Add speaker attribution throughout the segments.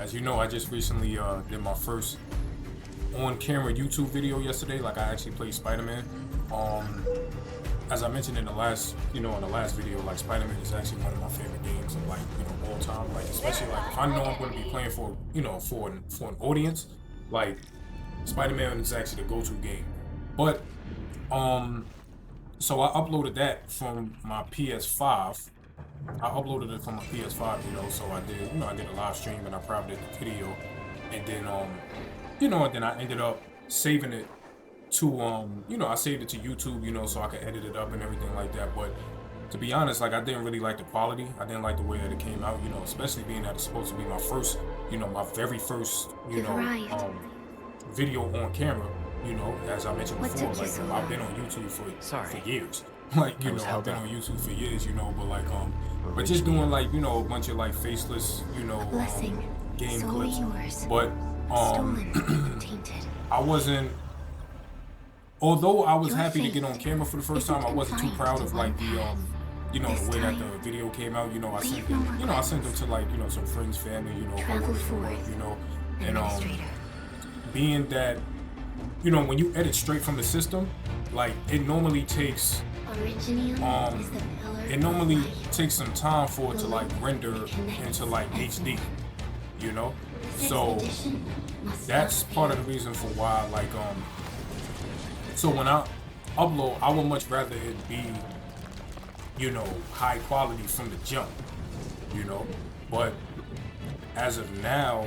Speaker 1: as you know, I just recently did my first on-camera YouTube video yesterday. Like I actually played Spider-Man. As I mentioned in the last, in the last video, like Spider-Man is actually one of my favorite games of like, all time. Like especially like if I know I'm going to be playing for, for an audience, like Spider-Man is actually the go-to game. But so I uploaded that from my PS5. I uploaded it from my PS5, so I did, I did a live stream and I privated the video, and then and then I ended up saving it to I saved it to YouTube, so I could edit it up and everything like that. But to be honest, like I didn't really like the quality. I didn't like the way that it came out, especially being that it's supposed to be my first, my very first, video on camera. As I mentioned before, like I've been on YouTube for years. Like, I've been on YouTube for years, but like but just doing like, a bunch of like faceless, game clips. But I wasn't, although I was happy to get on camera for the first time, I wasn't too proud of like the the way that the video came out. I sent them to like, some friends, family, and being that, when you edit straight from the system, like it normally takes some time for it to like render into like HD, so that's part of the reason for why, like so when I upload, I would much rather it be, high quality from the jump, but as of now,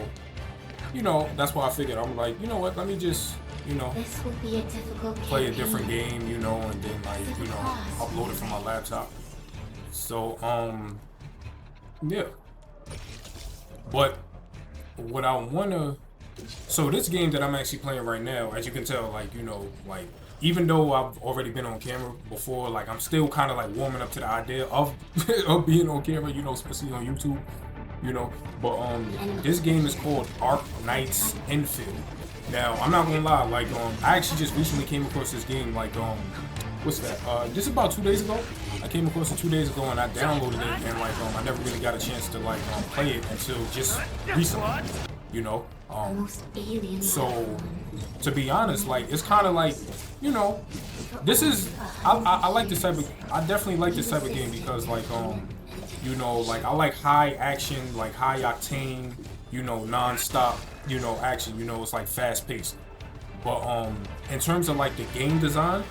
Speaker 1: that's why I figured, I'm like, you know what, let me just
Speaker 2: This will be a difficult
Speaker 1: play a different game, and then like, upload it from my laptop. So, yeah. But what I wanna, so this game that I'm actually playing right now, as you can tell, like, like, even though I've already been on camera before, like, I'm still kind of like warming up to the idea of, of being on camera, especially on YouTube, but, this game is called Arknight Endfield. Now, I'm not gonna lie, like, I actually just recently came across this game, like, what's that, just about 2 days ago. I came across it 2 days ago and I downloaded it, and like, I never really got a chance to like, play it until just recently, so, to be honest, like, it's kind of like, this is, I like this type of, I definitely like this type of game because, like, like, I like high action, like, high octane, non-stop, action, it's like fast paced. But in terms of like the game design,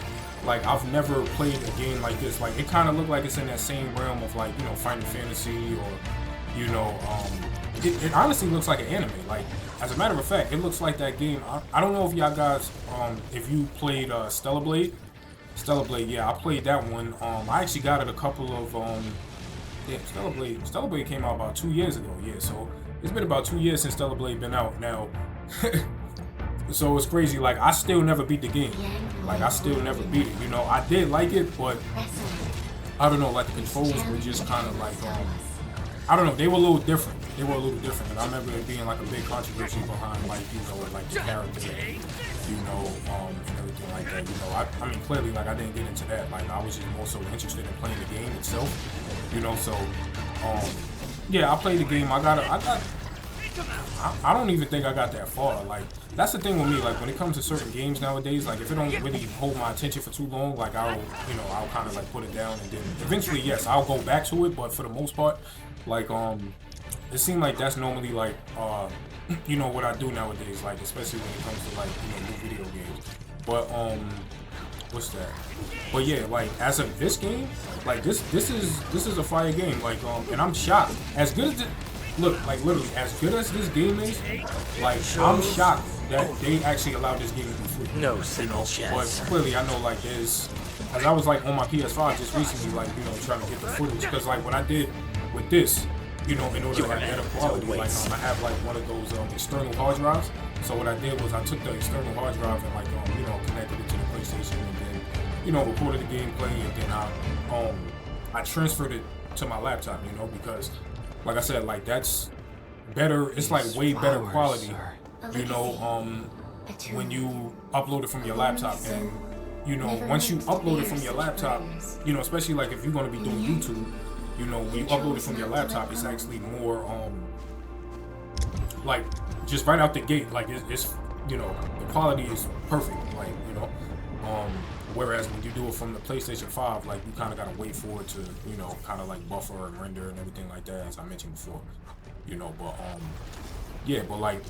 Speaker 1: like I've never played a game like this. Like it kind of looked like it's in that same realm of like, Final Fantasy, or it honestly looks like an anime. Like, as a matter of fact, it looks like that game. I don't know if y'all guys, if you played Stellar Blade, yeah, I played that one. I actually got it a couple of yeah, Stellar Blade came out about 2 years ago. Yeah, so it's been about 2 years since Stellar Blade been out now. So it's crazy, like I still never beat the game. Like I still never beat it, I did like it, but I don't know, like the controls were just kind of like, I don't know, they were a little different. And I remember it being like a big controversy behind like, like the character, and everything like that. I mean, clearly, like I didn't get into that. Like I was just more so interested in playing the game itself, so, yeah, I played the game. I don't even think I got that far. Like, that's the thing with me. Like, when it comes to certain games nowadays, like, if it don't really hold my attention for too long, like, I'll kind of, like, put it down. And then eventually, yes, I'll go back to it. But for the most part, like, it seemed like that's normally, like, what I do nowadays. Like, especially when it comes to, like, new video games. But, what's that? But yeah, like, as of this game, like, this is a fire game. Like, and I'm shocked. As good as it... Look, like literally, as good as this game is, like I'm shocked that they actually allowed this game to be free.
Speaker 3: No single chance.
Speaker 1: But clearly, I know like there's, as I was like on my PS5 just recently, like trying to get the footage, because like what I did with this, in order to have better quality, like I have like one of those external hard drives. So what I did was I took the external hard drive and like connected it to the PlayStation, and then recorded the gameplay, and then I transferred it to my laptop, because. Like I said, like that's better. It's like way better quality, when you upload it from your laptop. And once you upload it from your laptop, especially like if you're gonna be doing YouTube, when you upload it from your laptop, it's actually more like just right out the gate, like it's you know, the quality is perfect, like, you know. Whereas when you do it from the PlayStation 5, like you kind of gotta wait for it to, you know, kind of like buffer and render and everything like that, as I mentioned before, you know. But yeah, but like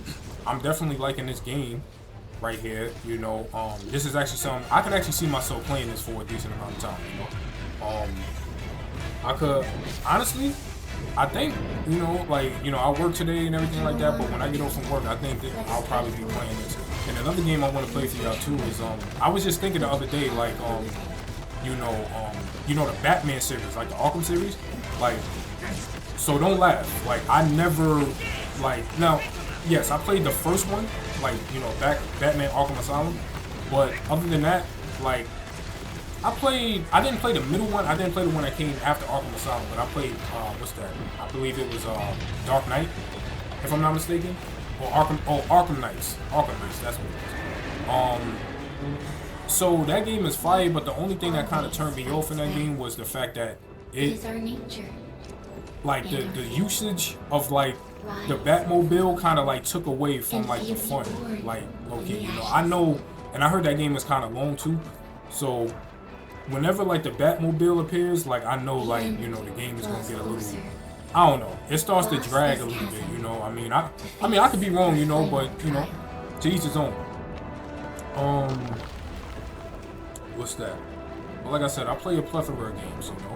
Speaker 1: I'm definitely liking this game right here, you know. This is actually something I could actually see myself playing this for a decent amount of time, you know. I could honestly, I think, you know, like, you know, I work today and everything like that, but when I get off from work, I think that I'll probably be playing this. And another game I want to play for y'all too is I was just thinking the other day, like you know the Batman series, like the Arkham series, like, so don't laugh, like I never, like, now yes, I played the first one, like, you know, Batman Arkham Asylum, but other than that, like I didn't play the middle one. I didn't play the one that came after Arkham Asylum, but I played, what's that? I believe it was Dark Knight, if I'm not mistaken. Or Arkham Knights. Arkham Knights, that's what it was. So that game is fire, but the only thing that kind of turned me off in that game was the fact that
Speaker 2: Is our nature.
Speaker 1: like the usage of like the Batmobile kind of like took away from like the fun, like low-key, you know. I know, and I heard that game is kind of long too, so whenever like the Batmobile appears, like I know, like, you know, the game is gonna get a little, I don't know, it starts to drag a little bit, you know. I mean I could be wrong, you know, but you know, to each his own. What's that? Well, like I said, I play a plethora of games, you know.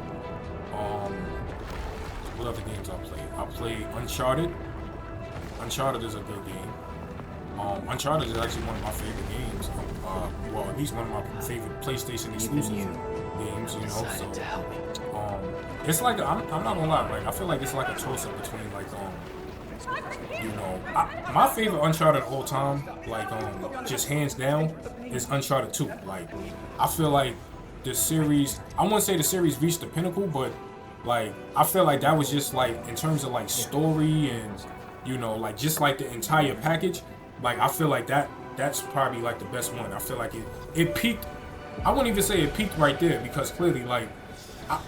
Speaker 1: What other games I play? I play Uncharted. Uncharted is a good game. Uncharted is actually one of my favorite games. Well, at least one of my favorite PlayStation exclusive games, you know. So, it's like I'm not gonna lie, like I feel like it's like a toss-up between like you know, my favorite Uncharted of all time, like just hands down, is Uncharted 2. Like I feel like the series, I wouldn't say the series reached the pinnacle, but like I feel like that was just like in terms of like story and, you know, like just like the entire package. Like I feel like that's probably like the best one. I feel like it peaked. I wouldn't even say it peaked right there, because clearly, like,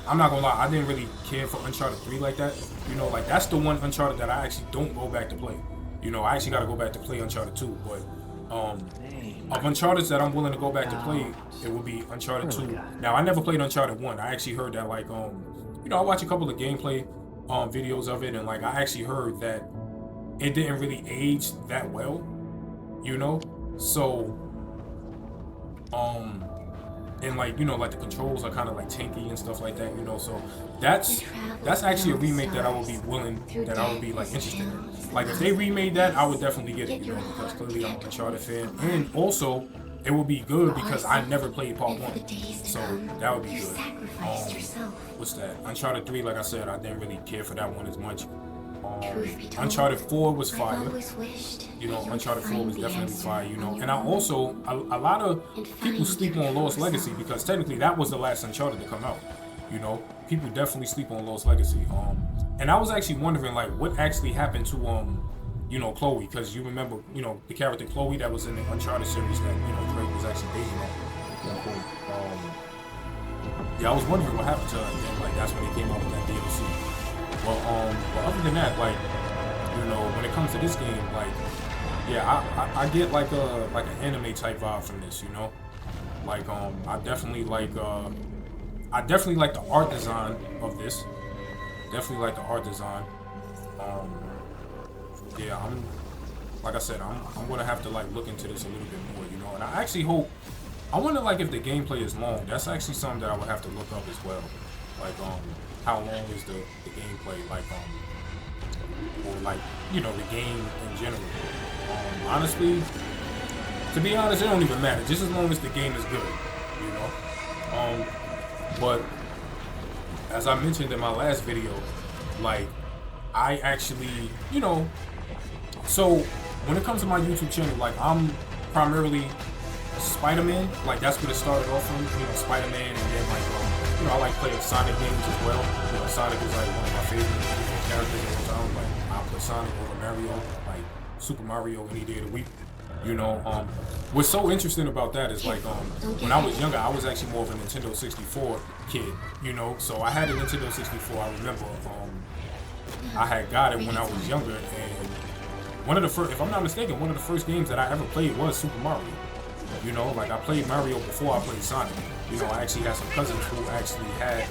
Speaker 1: I'm not gonna lie, I didn't really care for Uncharted 3 like that. You know, like that's the one Uncharted that I actually don't go back to play. You know, I actually gotta go back to play Uncharted 2, but of Uncharted that I'm willing to go back to play, it would be Uncharted 2. Now I never played Uncharted 1. I actually heard that, like, you know, I watched a couple of gameplay videos of it, and like I actually heard that it didn't really age that well, you know. So and like, you know, like the controls are kind of like tanky and stuff like that, you know. So that's actually a remake that I would be willing, that I would be like interested in. Like if they remade that, I would definitely get it, you know, because clearly I'm a Uncharted fan, and also it would be good because I never played part 1, so that would be good. What's that? Uncharted 3, like I said, I didn't really care for that one as much. Uncharted 4 was fire. You know, Uncharted 4 was definitely fire, you know. And I also, a lot of people sleep on Lost Legacy, because technically that was the last Uncharted to come out. You know, people definitely sleep on Lost Legacy. And I was actually wondering, like, what actually happened to, you know, Chloe, because you remember, you know, the character Chloe that was in the Uncharted series that, you know, Drake was actually dating at. Yeah, I was wondering what happened to her, and like that's when they came out with that DLC. Well, but other than that, like, you know, when it comes to this game, like, yeah, I get like an anime type vibe from this, you know. Like, I definitely like the art design of this. Definitely like the art design. Yeah, like I said, I'm gonna have to like look into this a little bit more, you know. And I actually hope, I wonder like if the gameplay is long. That's actually something that I would have to look up as well. Like, how long is the gameplay, like, or like, you know, the game in general. Honestly, to be honest, it don't even matter, just as long as the game is good, you know. But as I mentioned in my last video, like, I actually, you know, so when it comes to my YouTube channel, like, I'm primarily Spider-Man, like that's what it started off from, you know, Spider-Man, and then like, you know, I like playing Sonic games as well. You know, Sonic is like one of my favorite, you know, characters of all time. Like, I'll put Sonic over Mario, like Super Mario any day of the week. You know, what's so interesting about that is like, when I was younger, I was actually more of a Nintendo 64 kid, you know. So I had a Nintendo 64. I remember, I had got it when I was younger, and one of the first, if I'm not mistaken, one of the first games that I ever played was Super Mario. You know, like I played Mario before I played Sonic. You know, I actually had some cousins who actually had,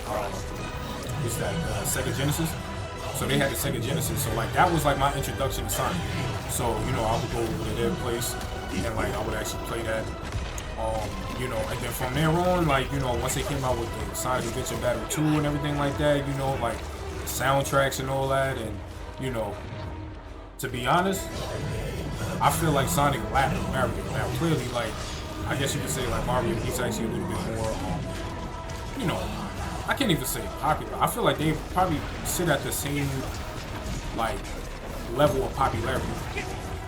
Speaker 1: what's that, Sega Genesis. So they had the Sega Genesis. So like that was like my introduction to Sonic. So, you know, I would go over to their place and like I would actually play that. You know, and then from there on, like, you know, once they came out with the Sonic Adventure Battle 2 and everything like that, you know, like soundtracks and all that, and, you know, to be honest, I feel like Sonic lapped Mario. Now, clearly, like, I guess you could say, like, Mario, he's actually a little bit more, you know, I can't even say popular. I feel like they probably sit at the same, like, level of popularity.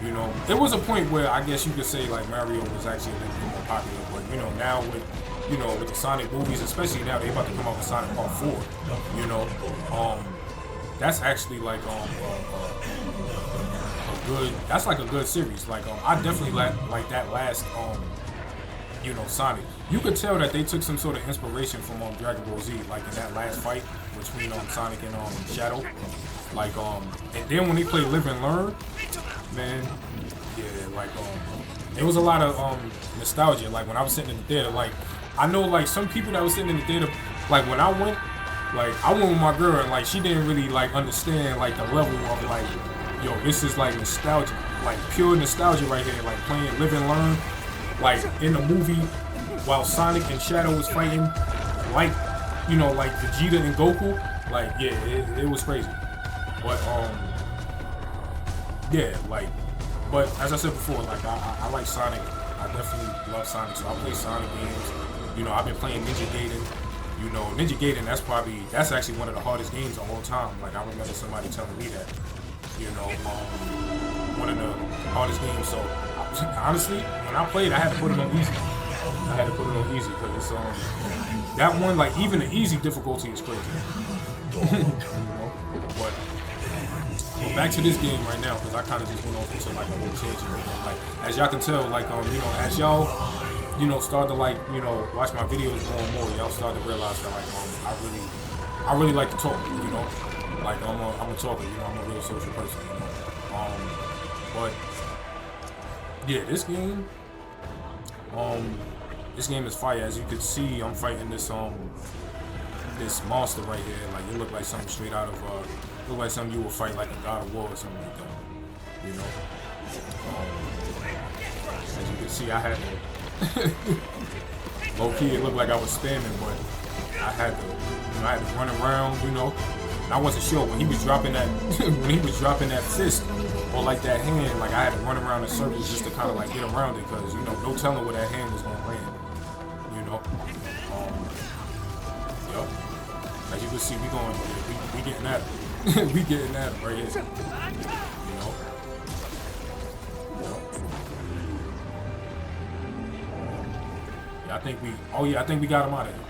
Speaker 1: You know, there was a point where I guess you could say like Mario was actually a little bit more popular, but you know now with with the Sonic movies, especially now they about to come out with Sonic Part 4. You know, that's actually like a good. That's like a good series. Like I definitely like that last Sonic. You could tell that they took some sort of inspiration from Dragon Ball Z, like in that last fight between Sonic and Shadow. Like and then when they play Live and Learn, man, yeah, like there was a lot of nostalgia. Like when I was sitting in the theater, like I know like some people that was sitting in the theater, like when I went with my girl and like she didn't really like understand like the level of like, yo, this is like nostalgia, like pure nostalgia right here, like playing Live and Learn, like in the movie while Sonic and Shadow was fighting, like like Vegeta and Goku, like yeah, it was crazy. But yeah, like, but as I said before, like I like Sonic. I definitely love Sonic, so I play Sonic games. You know, I've been playing Ninja Gaiden. You know, Ninja Gaiden, that's actually one of the hardest games of all time. Like I remember somebody telling me that. You know, one of the hardest games. So honestly, when I played, I had to put it on easy. Because it's that one, like even the easy difficulty is crazy. But back to this game right now, because I kind of just went off into like a whole tangent. Like as y'all can tell, like as y'all start to like watch my videos more and more, y'all start to realize that like I really like to talk. Like I'm a talker. I'm a real social person. But yeah, this game is fire. As you can see, I'm fighting this monster right here. Like it looked like something straight out of look like something you would fight like a God of War or something like that. As you can see, I had to low key. It looked like I was spamming, but I had to run around. And I wasn't sure when he was dropping that fist or like that hand. Like I had to run around in circles just to kind of like get around it, because no telling where that hand was gonna land. Yup. As you can see, we getting at it. We getting at it right here. Yeah, I think we got him out of here.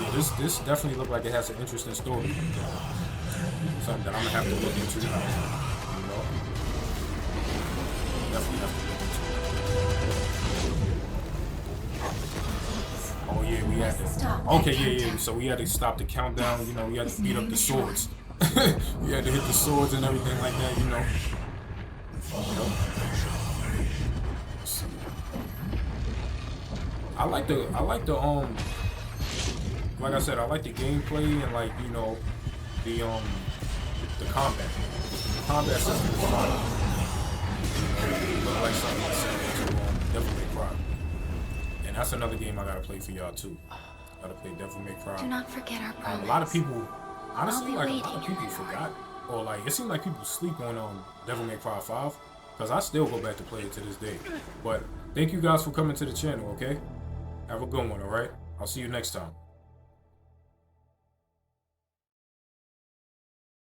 Speaker 1: Yeah, this definitely looked like it has an interesting story. Something that I'm gonna have to look into. Definitely have to look into. Oh yeah, we had to. Okay, yeah. So we had to stop the countdown. We had to beat up the swords. We had to hit the swords and everything like that. I like the like I said, I like the gameplay and like the combat. The combat system is fun. It looked like something that's similar to Devil May Cry. And that's another game I gotta play for y'all too. Gotta play Devil May Cry.
Speaker 2: Do not forget our promise.
Speaker 1: A lot of people, honestly, like a lot of people forgot, or like it seemed like people sleep on Devil May Cry 5, because I still go back to play it to this day. But thank you guys for coming to the channel. Okay, have a good one. All right, I'll see you next time.